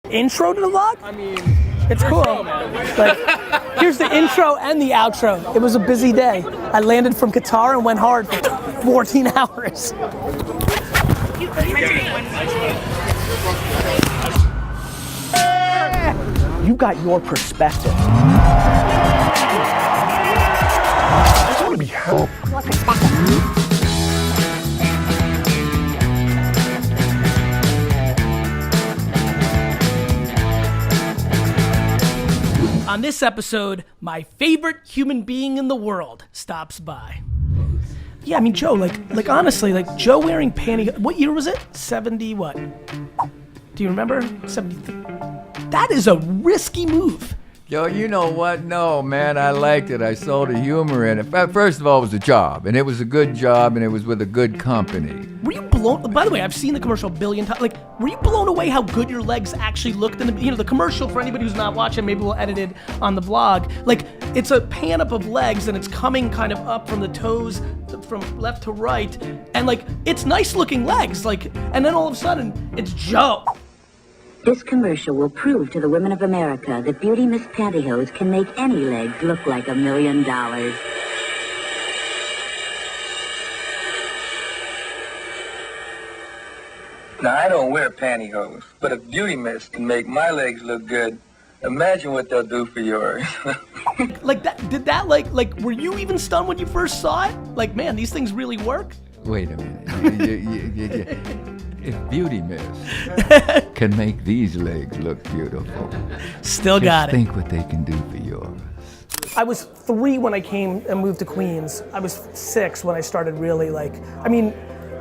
intro to the vlog? I mean, it's cool. Like, here's the intro and the outro. It was a busy day. I landed from Qatar and went hard for 14 hours. You got your perspective. I just want to be helped. Your perspective. On this episode, my favorite human being in the world stops by. Yeah, I mean, Joe, like honestly, like Joe wearing pantyhose, what year was it? 70 what? Do you remember? 70. That is a risky move. Yo, you know what? No, man, I liked it. I saw the humor in it. First of all, it was a job, and it was a good job, and it was with a good company. Were you blown, by the way, I've seen the commercial a billion times, like, were you blown away how good your legs actually looked in the commercial, for anybody who's not watching, maybe we'll edit it on the vlog, like, it's a pan up of legs, and it's coming kind of up from the toes, from left to right, and like, it's nice looking legs, like, and then all of a sudden, it's Joe. This commercial will prove to the women of America that Beauty Miss Pantyhose can make any legs look like $1 million. Now, I don't wear pantyhose, but if Beauty Miss can make my legs look good, imagine what they'll do for yours. Like that, did that like, were you even stunned when you first saw it? Like, man, these things really work? Wait a minute. If Beauty Miss can make these legs look beautiful, Still got it. just think what they can do for yours. I was 3 when I came and moved to Queens. I was 6 when I started really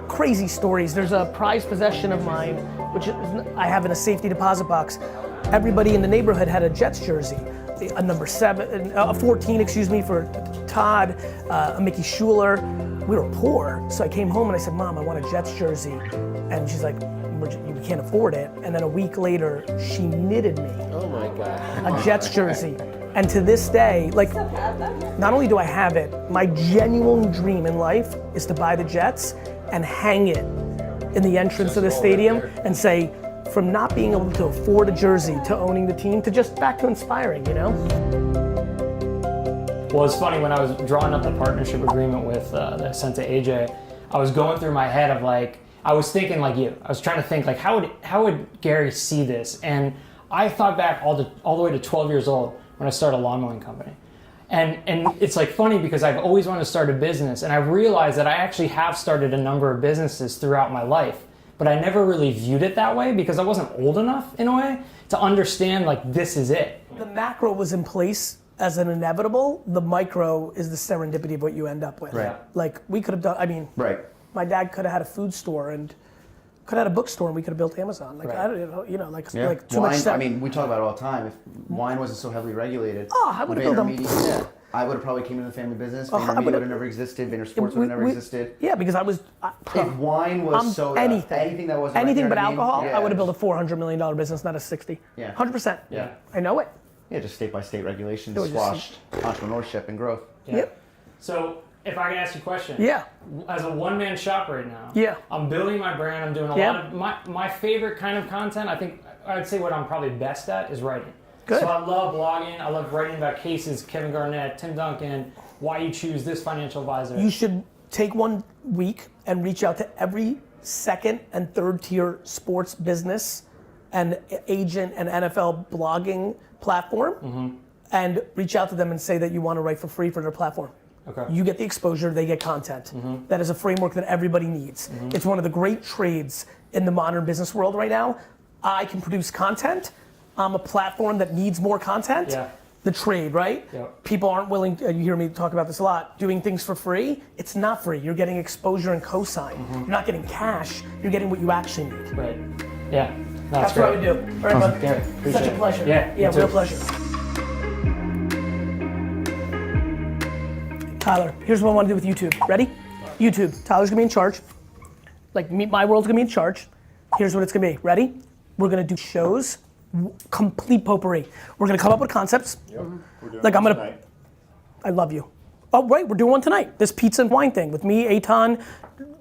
crazy stories. There's a prized possession of mine, which I have in a safety deposit box. Everybody in the neighborhood had a Jets jersey. A number 7, a 14, for Todd, a Mickey Schuler. We were poor, so I came home and I said, Mom, I want a Jets jersey. And she's like, you can't afford it. And then a week later, she knitted me a Jets jersey. And to this day, like, not only do I have it, my genuine dream in life is to buy the Jets and hang it in the entrance of the stadium and say, from not being able to afford a jersey to owning the team to just back to inspiring, you know? well, it's funny, when I was drawing up the partnership agreement with that I sent to AJ, I was going through my head of like, I was thinking like you. I was trying to think like, how would Gary see this? And I thought back all the way to 12 years old when I started a lawn mowing company. And it's like funny because I've always wanted to start a business, and I realized that I actually have started a number of businesses throughout my life, but I never really viewed it that way because I wasn't old enough in a way to understand like this is it. The macro was in place as an inevitable. The micro is the serendipity of what you end up with. Right. Like we could have done, Right. my dad could have had a food store and could have had a bookstore and we could have built Amazon. Like, Right. I don't, like Yeah. like too Wine, much stuff. I mean, we talk about it all the time. If wine wasn't so heavily regulated, I would have built VaynerMedia, I would have probably came into the family business. I VaynerMedia would've- would have never existed. VaynerSports would have never existed. Yeah, because I was, If wine was soda, anything that wasn't right anything there, but I mean, alcohol, yeah. I would have built a $400 million business, not a 60. Yeah. 100%. Yeah. I know it. Yeah, just state by state regulations It was just- squashed entrepreneurship and growth. Yeah. Yep. So if I can ask you a question. Yeah. As a one-man shop right now, Yeah. I'm building my brand. I'm doing a Yeah. lot of my favorite kind of content. I think I'd say what I'm probably best at is writing. Good. So I love blogging. I love writing about cases, Kevin Garnett, Tim Duncan, why you choose this financial advisor. You should take 1 week and reach out to every second and third tier sports business and agent and NFL blogging platform and reach out to them and say that you want to write for free for their platform. Okay. You get the exposure, they get content. That is a framework that everybody needs. It's one of the great trades in the modern business world right now. I can produce content. I'm a platform that needs more content. Yeah. The trade, right? Yep. People aren't willing, you hear me talk about this a lot, doing things for free. It's not free. You're getting exposure and cosign. You're not getting cash. You're getting what you actually need. Right. Yeah. That's great. what I would do. All right, bud? Gary, appreciate Such a it. pleasure. Yeah, Yeah, you too. real pleasure. Tyler, here's what I want to do with YouTube. Ready? YouTube. Tyler's gonna be in charge. Like my world's gonna be in charge. Here's what it's gonna be. Ready? We're gonna do shows, complete potpourri. We're gonna come up with concepts. Yep. We're doing Like I'm one gonna. tonight. I love you. Oh right, we're doing one tonight. This pizza and wine thing with me, Eitan,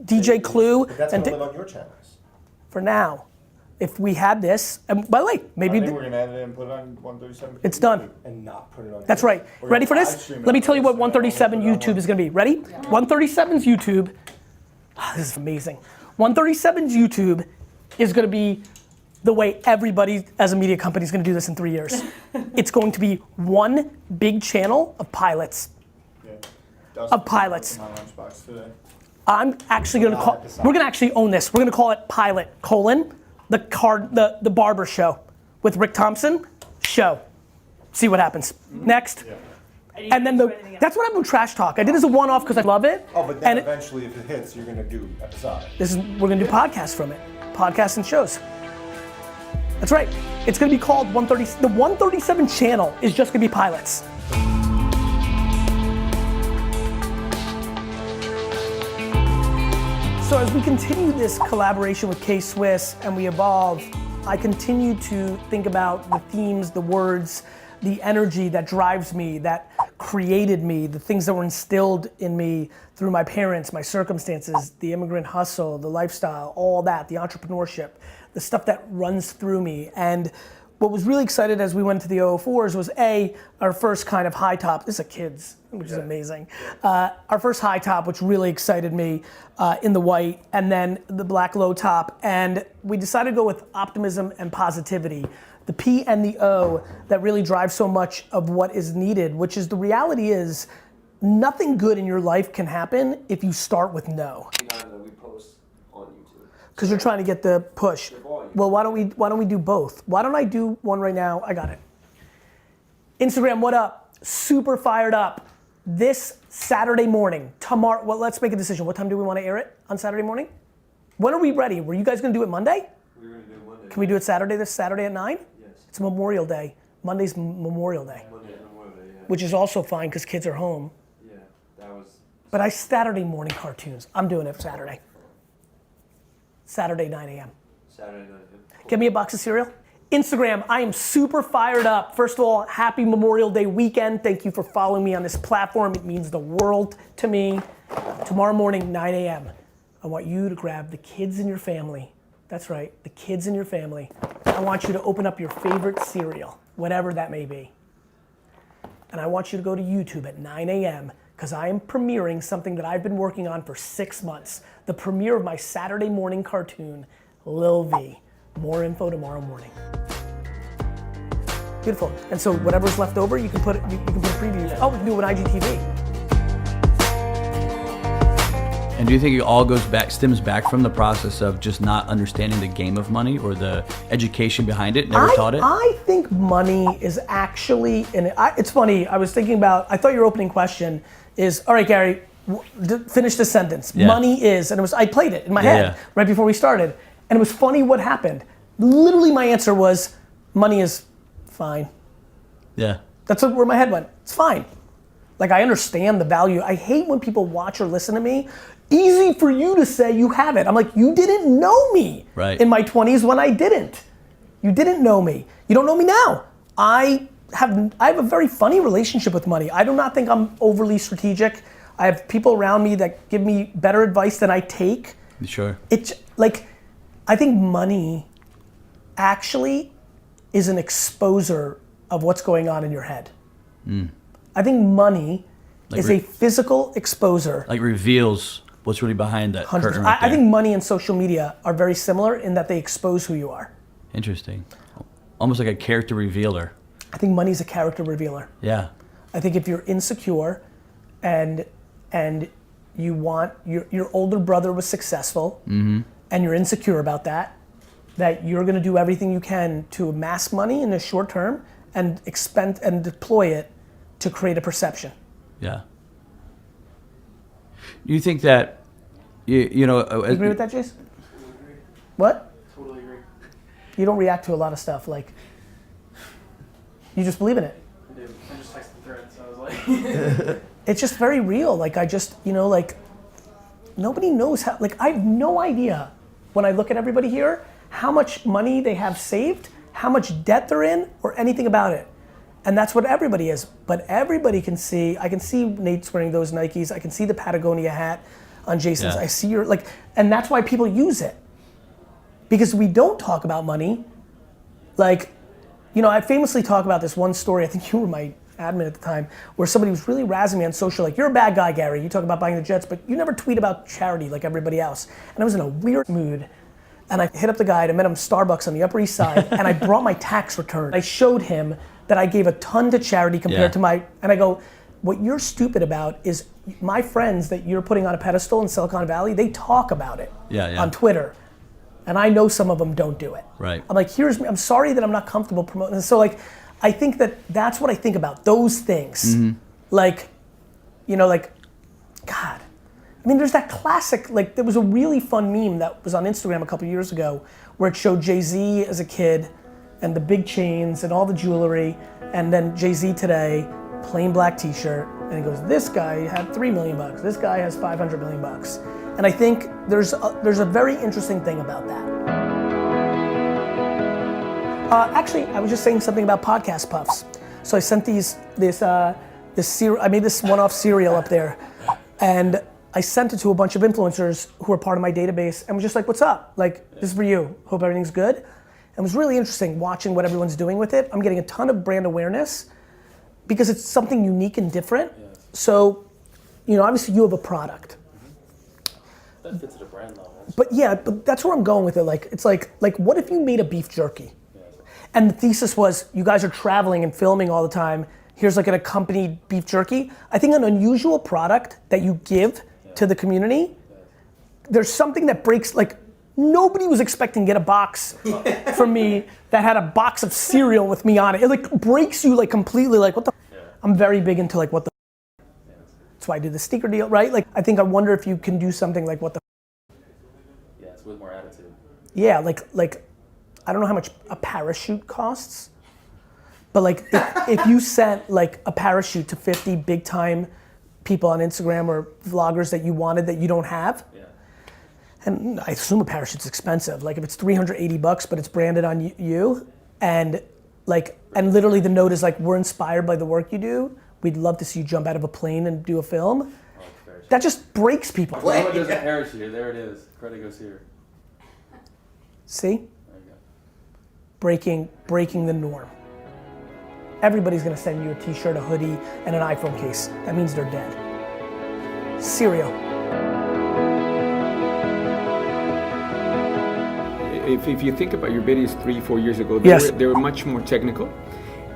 DJ Clue, But that's and gonna live on your channels. for now. if we had this, and by the way, maybe I think we're gonna edit it and put it on 137. it's done. And not put it on. That's right. We're Ready for gonna this? live stream it Let me on tell you what this, and then 137 we'll put it on YouTube is going to be. Ready? 137's YouTube. This is amazing. 137's YouTube is going to be the way everybody as a media company is going to do this in 3 years. It's going to be one big channel of pilots. Yeah. Of pilots. My lunchbox today. I'm actually going to call. We're going to actually own this. We're going to call it Pilot: the barber show with Rick Thompson show. See what happens. Next. Yeah. And then that's what I do trash talk. I did this as a one-off because I love it. Oh, but then and eventually, if it hits, you're gonna do episodic. we're gonna do podcasts from it. Podcasts and shows. That's right. It's gonna be called 130. The 137 channel is just gonna be pilots. So as we continue this collaboration with K-Swiss and we evolve, I continue to think about the themes, the words, the energy that drives me, that created me, the things that were instilled in me through my parents, my circumstances, the immigrant hustle, the lifestyle, all that, the entrepreneurship, the stuff that runs through me. And what was really excited as we went to the 004s was our first kind of high top. This is a kids, which is amazing. Our first high top, which really excited me in the white, and then the black low top. And we decided to go with optimism and positivity. The P and the O that really drive so much of what is needed, which is the reality is nothing good in your life can happen if you start with no. Because you're trying to get the push. Well, why don't we do both? Why don't I do one right now? I got it. Instagram, what up? Super fired up. This Saturday morning, tomorrow, well, let's make a decision. What time do we want to air it on Saturday morning? When are we ready? Were you guys gonna do it Monday? We're gonna do it Monday. Can we do it Saturday, this Saturday at 9? Yes. It's Memorial Day. Monday's Memorial Day. Monday, Memorial Day, yeah. Which is also fine because kids are home. Yeah, that was. But I Saturday morning cartoons. I'm doing it Saturday. Saturday 9 a.m. Saturday night. Cool. Get me a box of cereal. Instagram, I am super fired up. First of all, happy Memorial Day weekend. Thank you for following me on this platform. It means the world to me. Tomorrow morning, 9 a.m. I want you to grab the kids in your family. That's right, the kids in your family. I want you to open up your favorite cereal, whatever that may be. And I want you to go to YouTube at 9 a.m. because I am premiering something that I've been working on for 6 months. The premiere of my Saturday morning cartoon, Lil V. More info tomorrow morning. Beautiful. And so whatever's left over, you can put a preview. Oh, we can do it on IGTV. And do you think it all stems back from the process of just not understanding the game of money or the education behind it? Never taught it? I think money is actually, it's funny, I was thinking about, I thought your opening question is, all right, Gary, finish the sentence. Yeah. Money is, and I played it in my head right before we started. And it was funny what happened. Literally my answer was, money is fine. Yeah. That's where my head went. It's fine. Like I understand the value. I hate when people watch or listen to me. Easy for you to say you have it. I'm like, you didn't know me in my 20s when I didn't. You didn't know me. You don't know me now. I have a very funny relationship with money. I do not think I'm overly strategic. I have people around me that give me better advice than I take. Sure. It's like, I think money actually is an exposer of what's going on in your head. I think money is a physical exposer. Like reveals what's really behind that curtain right I think money and social media are very similar in that they expose who you are. Interesting. Almost like a character revealer. I think money's a character revealer. Yeah. I think if you're insecure and you want, your older brother was successful and you're insecure about that you're gonna do everything you can to amass money in the short term and expend and deploy it to create a perception. Yeah. Do you think that, you know... You agree with that, Jace? What? Totally agree. You don't react to a lot of stuff, like, you just believe in it. I did. I just texted the thread, so I was like... It's just very real, like I just, like, nobody knows how, like I have no idea when I look at everybody here, how much money they have saved, how much debt they're in, or anything about it. And that's what everybody is. But everybody can see, I can see Nate's wearing those Nikes, I can see the Patagonia hat on Jason's, I see your, and that's why people use it. because we don't talk about money. Like, you know, I famously talk about this one story, I think you were my admin at the time, where somebody was really razzing me on social, like, you're a bad guy, Gary. You talk about buying the jets, but you never tweet about charity like everybody else. And I was in a weird mood. And I hit up the guy, and I met him at Starbucks on the Upper East Side, and I brought my tax return. I showed him that I gave a ton to charity compared to my, and I go, what you're stupid about is my friends that you're putting on a pedestal in Silicon Valley, they talk about it on Twitter. And I know some of them don't do it. Right. I'm like, here's me, I'm sorry that I'm not comfortable promoting this. So like, I think that's what I think about, those things. Like, you know, like, God. I mean, there's that classic, like, there was a really fun meme that was on Instagram a couple years ago where it showed Jay-Z as a kid and the big chains and all the jewelry, and then Jay-Z today, plain black t-shirt, and he goes, this guy had $3 million, this guy has $500 million. And I think there's a very interesting thing about that. Actually, I was just saying something about podcast puffs. So I sent I made this one-off cereal up there, and I sent it to a bunch of influencers who are part of my database and was just like, what's up? Like, this is for you. Hope everything's good. And it was really interesting watching what everyone's doing with it. I'm getting a ton of brand awareness because it's something unique and different. So, you know, obviously you have a product. That fits at a brand level. But yeah, but that's where I'm going with it. Like, it's like what if you made a beef jerky? And the thesis was, you guys are traveling and filming all the time. Here's like an accompanied beef jerky. I think an unusual product that you give to the community, there's something that breaks, like, nobody was expecting to get a box from me that had a box of cereal with me on it. It like breaks you like completely, like, what the I'm very big into like, what the that's why I do the sneaker deal, right? Like, I think I wonder if you can do something like, what the Yeah, it's with more attitude. Yeah, like I don't know how much a parachute costs, but like if you sent like a parachute to 50 big time people on Instagram or vloggers that you wanted that you don't have, and I assume a parachute's expensive. Like if it's $380, but it's branded on you, and like, and literally the note is like, we're inspired by the work you do. We'd love to see you jump out of a plane and do a film. That just breaks people. Well, there's a parachute. There it is. Credit goes here. See? There you go. Breaking the norm. Everybody's gonna send you a t-shirt, a hoodie, and an iPhone case. That means they're dead. Cereal. If you think about your videos 3-4 years ago, Yes. they were much more technical.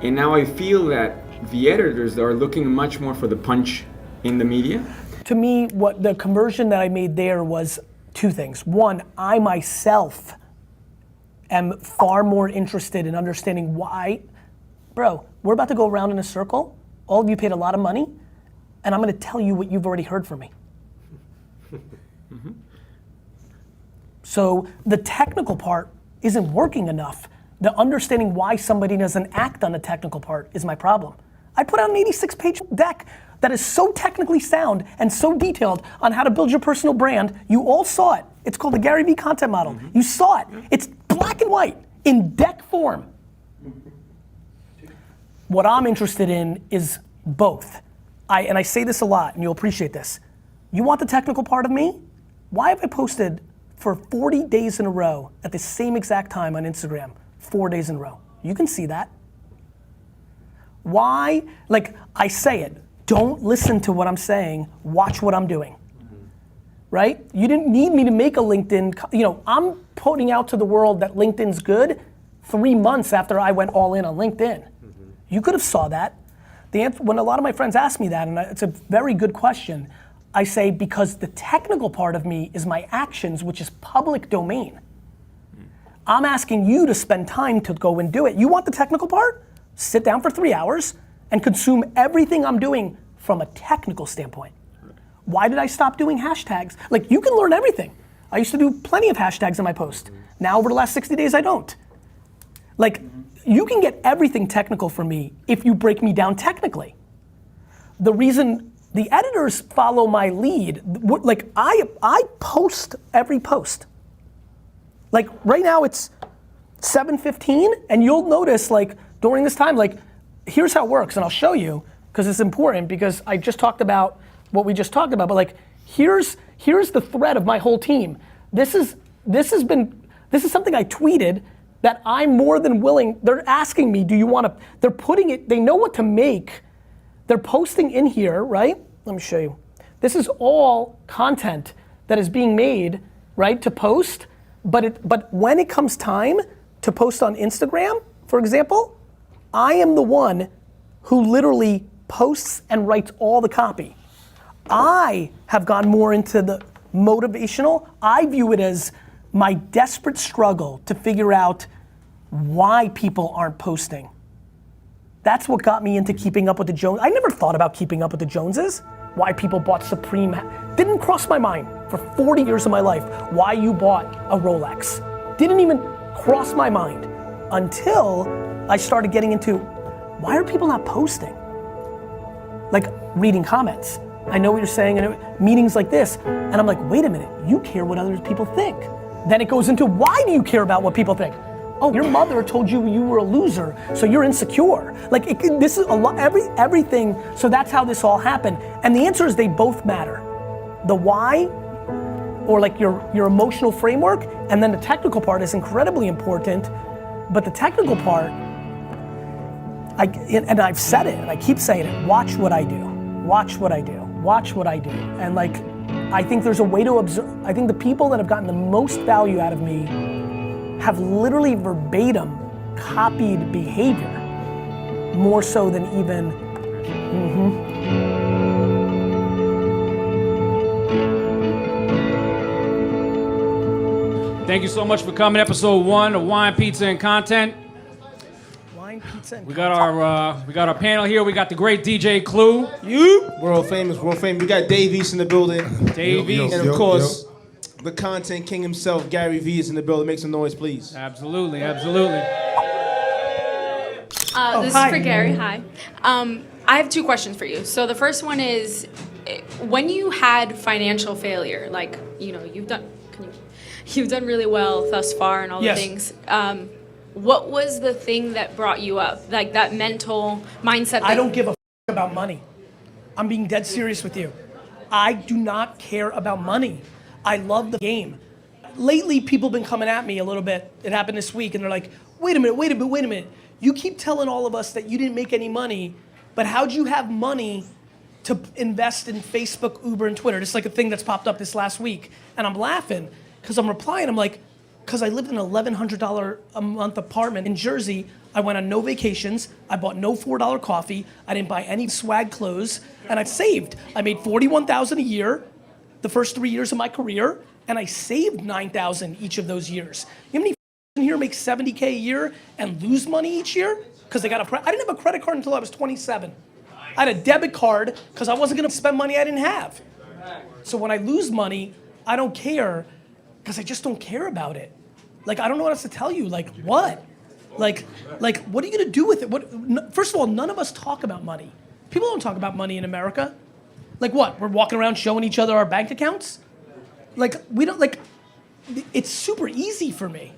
And now I feel that the editors are looking much more for the punch in the media. To me, what the conversion that I made there was two things. One, I myself am far more interested in understanding why. Bro, we're about to go around in a circle. All of you paid a lot of money, and I'm gonna tell you what you've already heard from me. So the technical part isn't working enough. The understanding why somebody doesn't act on the technical part is my problem. I put out an 86-page deck that is so technically sound and so detailed on how to build your personal brand. You all saw it. It's called the GaryVee content model. You saw it. It's black and white in deck form. What I'm interested in is both. And I say this a lot, and you'll appreciate this. You want the technical part of me? Why have I posted for 40 days in a row at the same exact time on Instagram? 4 days in a row. You can see that. Why? Like, I say it. Don't listen to what I'm saying. Watch what I'm doing. Right? You didn't need me to make a LinkedIn, you know, I'm putting out to the world that LinkedIn's good 3 months after I went all in on LinkedIn. You could have saw that. The answer, when a lot of my friends ask me that, and it's a very good question, I say because the technical part of me is my actions, which is public domain. I'm asking you to spend time to go and do it. You want the technical part? Sit down for 3 hours and consume everything I'm doing from a technical standpoint. Why did I stop doing hashtags? Like, you can learn everything. I used to do plenty of hashtags in my post. Now over the last 60 days, I don't. Like, you can get everything technical from me if you break me down technically. The reason the editors follow my lead, like I post every post. Like right now it's 7:15 and you'll notice like during this time, like here's how it works and I'll show you because it's important because I just talked about what we just talked about, but like here's the thread of my whole team. This has been This is something I tweeted that I'm more than willing. They're asking me, do you want to, they're putting it, they know what to make. They're posting in here, right? Let me show you. This is all content that is being made, right, to post, but when it comes time to post on Instagram, for example, I am the one who literally posts and writes all the copy. I have gone more into the motivational. I view it as my desperate struggle to figure out why people aren't posting. That's what got me into keeping up with the Joneses. I never thought about keeping up with the Joneses. Why people bought Supreme, didn't cross my mind for 40 years of my life, why you bought a Rolex. Didn't even cross my mind until I started getting into, why are people not posting? Like reading comments. I know what you're saying in meetings like this, and I'm like, wait a minute, you care what other people think. Then it goes into, why do you care about what people think? Oh, your mother told you you were a loser, so you're insecure. Like this is a lot, everything. So that's how this all happened. And the answer is they both matter. The why, or like your emotional framework, and then the technical part is incredibly important. But the technical part, and I've said it, and I keep saying it. Watch what I do. Watch what I do. Watch what I do. And like, I think there's a way to observe. I think the people that have gotten the most value out of me have literally verbatim copied behavior, more so than even, Thank you so much for coming. Episode 1 of Wine, Pizza, and Content. Wine, pizza, and we got our panel here. We got the great DJ Clue. World famous. We got Dave in the building. Dave, and of course, the content king himself, Gary Vee, is in the building. Make some noise, please. Absolutely. This is for Gary. Hi. I have 2 questions for you. So the first one is, when you had financial failure, like you've done really well thus far and all the things. What was the thing that brought you up? Like that mental mindset. I don't give a about money. I'm being dead serious with you. I do not care about money. I love the game. Lately, people have been coming at me a little bit. It happened this week, and they're like, wait a minute. You keep telling all of us that you didn't make any money, but how'd you have money to invest in Facebook, Uber, and Twitter? Just like a thing that's popped up this last week. And I'm laughing, because I'm replying, I'm like, because I lived in an $1,100 a month apartment in Jersey. I went on no vacations. I bought no $4 coffee. I didn't buy any swag clothes, and I saved. I made $41,000 a year the first 3 years of my career, and I saved $9,000 each of those years. You know how many in here make $70K a year and lose money each year? Because they got I didn't have a credit card until I was 27. I had a debit card because I wasn't gonna spend money I didn't have. So when I lose money, I don't care, because I just don't care about it. Like, I don't know what else to tell you. Like, what? Like, what are you gonna do with it? First of all, none of us talk about money. People don't talk about money in America. Like what? We're walking around showing each other our bank accounts? Like, we don't, like, it's super easy for me.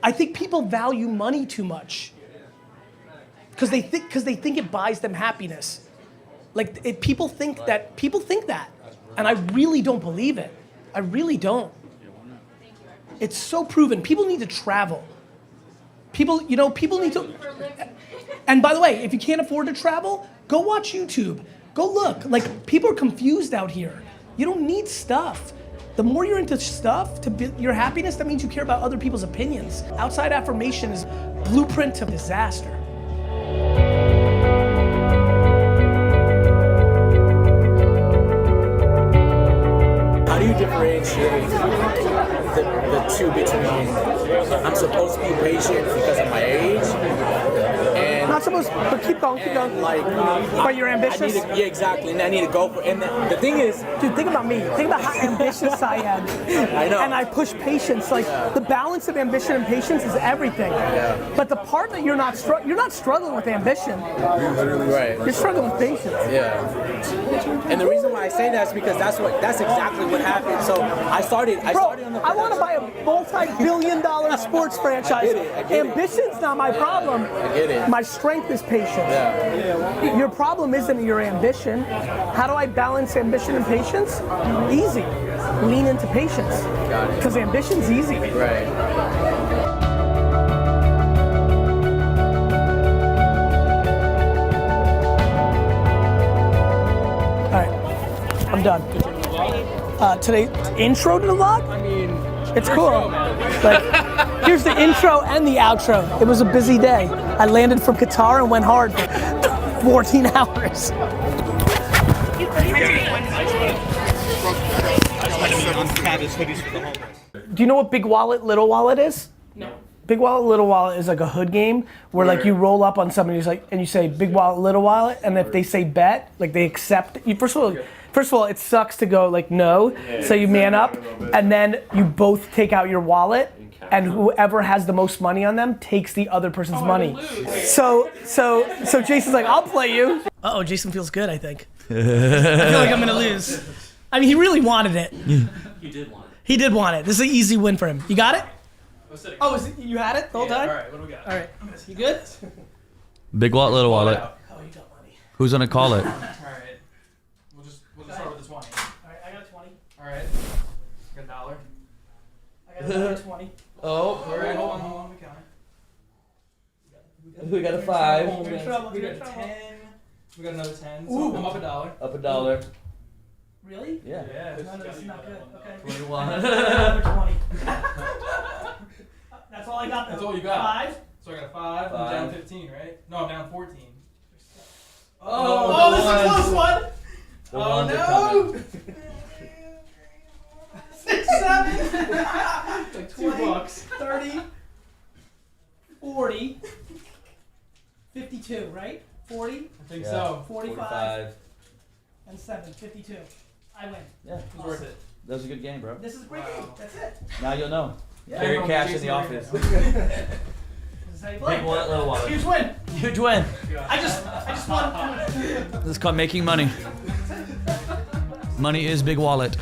I think people value money too much. Because they think it buys them happiness. Like, people think that, and I really don't believe it. I really don't. It's so proven. People need to travel. People need to, and by the way, if you can't afford to travel, go watch YouTube. Go look. Like, people are confused out here. You don't need stuff. The more you're into stuff to build your happiness, that means you care about other people's opinions. Outside affirmation is blueprint to disaster. How do you differentiate the two between I'm supposed to be patient because of my age and not supposed, but keep going. Like, but you're ambitious? Yeah, exactly, and I need to go for, and the thing is, dude, think about me. Think about how ambitious I am. I know. And I push patience. Like, the balance of ambition and patience is everything. Yeah. But the part that you're not struggling with ambition. Right. You're struggling with patience. Yeah. And the reason why I say that is because that's exactly what happened. So I started on the. I want to buy a multi-billion-dollar sports franchise. I get it. Ambition's not my problem. I get it. My strength is patience. Yeah. Your problem isn't your ambition. How do I balance ambition and patience? Easy. lean into patience. Got it. Because ambition's easy. Right. All right, I'm done. Today, intro to the vlog? I mean, it's cool. Like, here's the intro and the outro. It was a busy day. I landed from Qatar and went hard for 14 hours. Do you know what Big Wallet, Little Wallet is? No. Big Wallet, Little Wallet is like a hood game where like you roll up on somebody and you say Big Wallet, Little Wallet, and if they say bet, like they accept. First of all, it sucks to go like no, so you man up, and then you both take out your wallet, and whoever has the most money on them takes the other person's money. So Jason's like, I'll play you. Uh-oh, Jason feels good, I think. I feel like I'm gonna lose. I mean, he really wanted it. He did want it. He did want it. This is an easy win for him. You got it? Oh, you had it the whole time? All right, what do we got? All right, you good? Big wallet, little wallet. Oh, you got money. Who's gonna call it? All right. We'll just start with the 20. All right, I got 20. All right. I got $1. I got another 20. Oh, all right. Hold on. We counting. We got a 5. We got a 10. We got another 10. So Ooh. I'm up $1. Up $1. Really? Yeah. Yeah. No, that's not good. Okay. 21. Another 20. That's all I got. That's all you got. 5. So I got a 5. I'm down 15, right? No, I'm down 14. Oh, this is a close one. Oh no. 6, 7. Like 20, $2. 30, 40, 52, right? 40, I think so. 45, and 7, 52. I win. Yeah. It was worth it. That was a good game, bro. This is a great game. That's it. Now you'll know. Yeah. Carry cash in the office. This is how you play. Big wallet, little wallet. Huge win. Huge win. I just won. This is called making money. Money is big wallet.